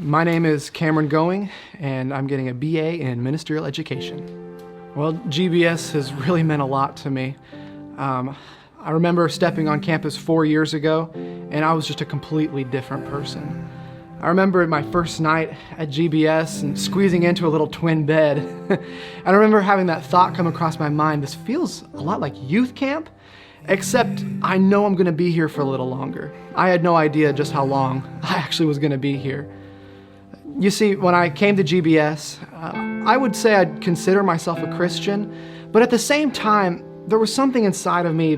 My name is Cameron Going, and I'm getting a BA in Ministerial Education. Well, GBS has really meant a lot to me. I remember stepping on campus 4 years ago, and I was just a completely different person. I remember my first night at GBS and squeezing into a little twin bed. I remember having that thought come across my mind, this feels a lot like youth camp, except I know I'm gonna be here for a little longer. I had no idea just how long I actually was gonna be here. You see, when I came to GBS, I would say I'd consider myself a Christian, but at the same time, there was something inside of me,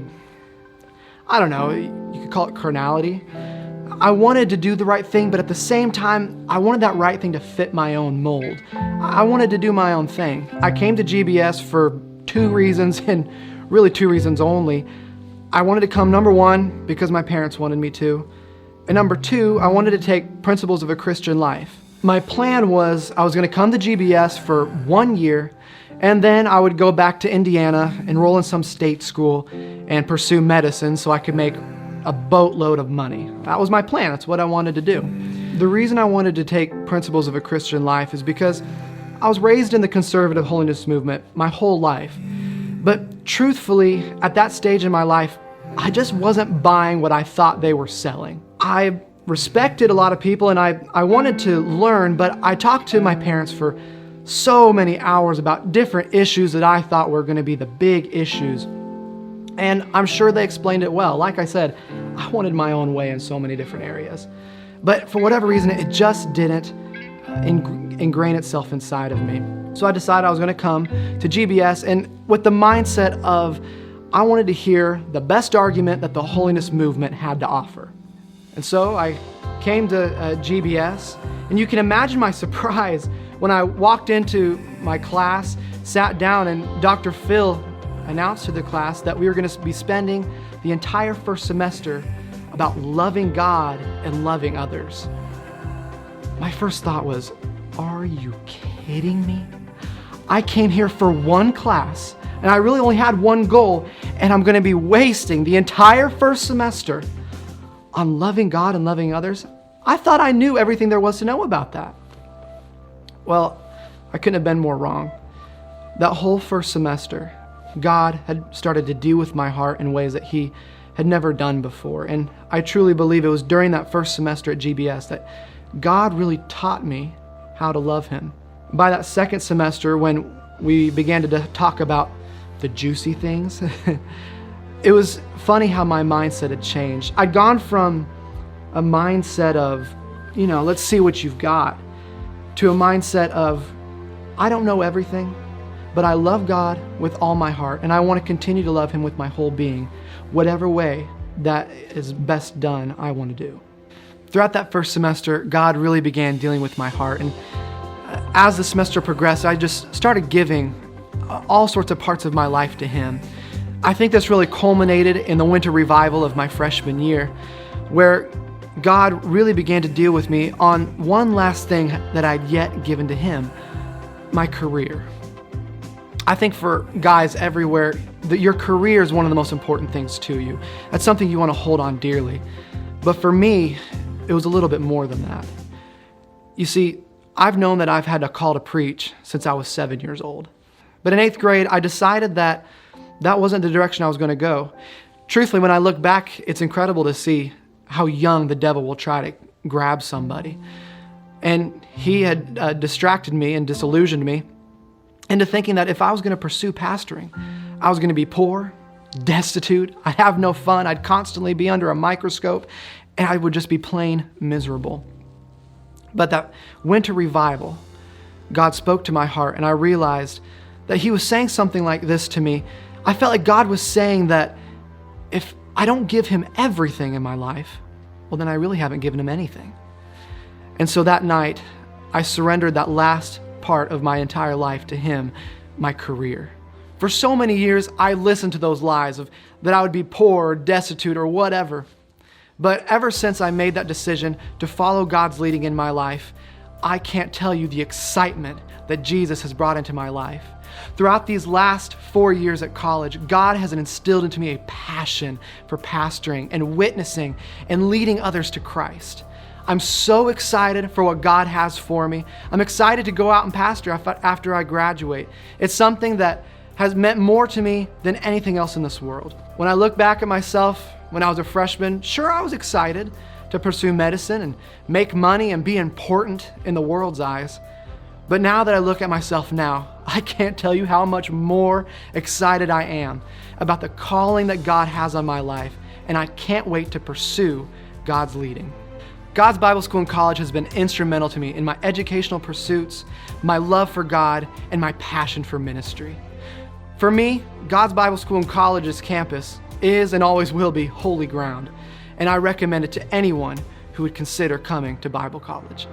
I don't know, you could call it carnality. I wanted to do the right thing, but at the same time, I wanted that right thing to fit my own mold. I wanted to do my own thing. I came to GBS for 2 reasons, and really 2 reasons only. I wanted to come, number 1, because my parents wanted me to, and number 2, I wanted to take Principles of a Christian Life. My plan was I was going to come to GBS for 1 year, and then I would go back to Indiana, enroll in some state school, and pursue medicine so I could make a boatload of money. That was my plan. That's what I wanted to do. The reason I wanted to take Principles of a Christian Life is because I was raised in the conservative holiness movement my whole life. But truthfully, at that stage in my life, I just wasn't buying what I thought they were selling. I respected a lot of people and I wanted to learn, but I talked to my parents for so many hours about different issues that I thought were going to be the big issues. And I'm sure they explained it well. Like I said, I wanted my own way in so many different areas. But for whatever reason, it just didn't ingrain itself inside of me. So I decided I was going to come to GBS, and with the mindset of I wanted to hear the best argument that the holiness movement had to offer. And so I came to GBS, and you can imagine my surprise when I walked into my class, sat down, and Dr. Phil announced to the class that we were going to be spending the entire first semester about loving God and loving others. My first thought was, are you kidding me? I came here for 1 class, and I really only had 1 goal, and I'm going to be wasting the entire first semester on loving God and loving others? I thought I knew everything there was to know about that. Well, I couldn't have been more wrong. That whole first semester, God had started to deal with my heart in ways that He had never done before. And I truly believe it was during that first semester at GBS that God really taught me how to love Him. By that second semester, when we began to talk about the juicy things, it was funny how my mindset had changed. I'd gone from a mindset of, let's see what you've got, to a mindset of, I don't know everything, but I love God with all my heart, and I want to continue to love Him with my whole being. Whatever way that is best done, I want to do. Throughout that first semester, God really began dealing with my heart, and as the semester progressed, I just started giving all sorts of parts of my life to Him. I think this really culminated in the winter revival of my freshman year, where God really began to deal with me on one last thing that I'd yet given to Him, my career. I think for guys everywhere, that your career is one of the most important things to you. That's something you want to hold on dearly. But for me, it was a little bit more than that. You see, I've known that I've had a call to preach since I was 7 years old. But in 8th grade, I decided that wasn't the direction I was going to go. Truthfully, when I look back, it's incredible to see how young the devil will try to grab somebody. And he had distracted me and disillusioned me into thinking that if I was going to pursue pastoring, I was going to be poor, destitute, I'd have no fun, I'd constantly be under a microscope, and I would just be plain miserable. But that winter revival, God spoke to my heart, and I realized that He was saying something like this to me. I felt like God was saying that if I don't give Him everything in my life, well, then I really haven't given Him anything. And so that night, I surrendered that last part of my entire life to Him, my career. For so many years, I listened to those lies of that I would be poor or destitute or whatever. But ever since I made that decision to follow God's leading in my life, I can't tell you the excitement that Jesus has brought into my life. Throughout these last 4 years at college, God has instilled into me a passion for pastoring and witnessing and leading others to Christ. I'm so excited for what God has for me. I'm excited to go out and pastor after I graduate. It's something that has meant more to me than anything else in this world. When I look back at myself when I was a freshman, sure, I was excited to pursue medicine and make money and be important in the world's eyes. But now that I look at myself now, I can't tell you how much more excited I am about the calling that God has on my life, and I can't wait to pursue God's leading. God's Bible School and College has been instrumental to me in my educational pursuits, my love for God, and my passion for ministry. For me, God's Bible School and College's campus is and always will be holy ground, and I recommend it to anyone who would consider coming to Bible college.